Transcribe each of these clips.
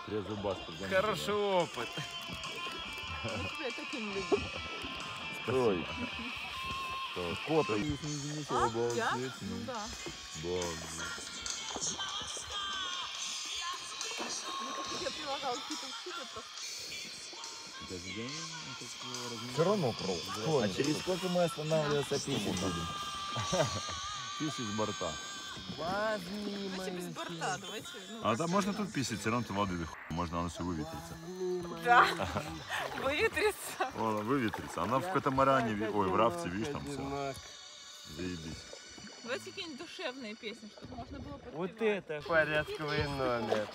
Трезвый бас. Хороший опыт. Мы тебя таким любим. Ой. Кота. Я? Ну да. Ну, как я прилагал какие-то усилия, Все равно крол. А через сколько мы останавливаться писать будем? Пись из борта. давайте без борта, давайте. Ну, А да, можно тут писать, все равно воды можно, оно все выветрится. да. Выветрится. Выветрится. Она в катамаране, ой, в рафте, видишь, там все. Заебись. Давайте какие-нибудь душевные песни, чтобы можно было подпевать. Вот это порядковый номер.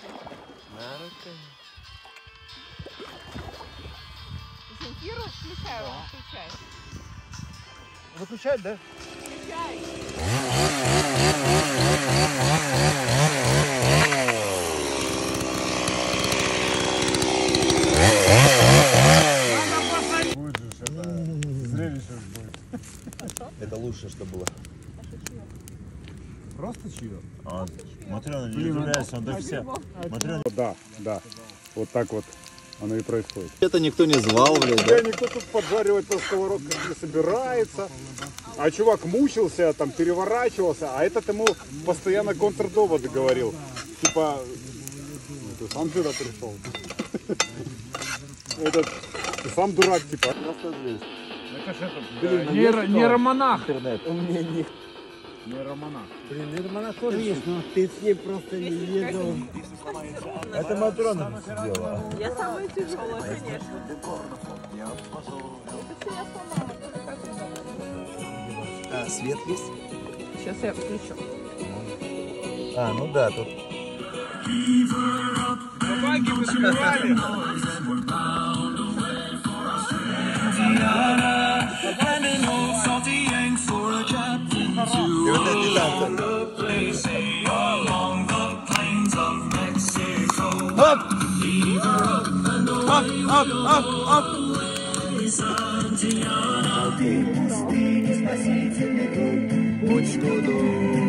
Земфиру включаю, включай. Выключать, да? Включай. Будет же это зрелище будет. Это лучше, что было. Просто чье? Матрёна, не удивляйся, он до вся. Матрёна. Да, да. Вот так вот оно и происходит. Это никто не звал, блядь, да? Никто тут поджаривать на сковородках не собирается. А чувак мучился, там переворачивался, а этот ему постоянно контрдоводы говорил. Типа, ты сам сюда пришел. Этот, ты сам дурак, типа. Нейромонах. У меня нет. Нейромонах. Блин, нейромонах тоже есть, но ты с ней просто не ездил. Это Матрона сделала. Я самая тяжелая, конечно. А, свет есть? Сейчас я включу. А, ну да, тут. Собаки воспевали. И вот эти танцы. Будь что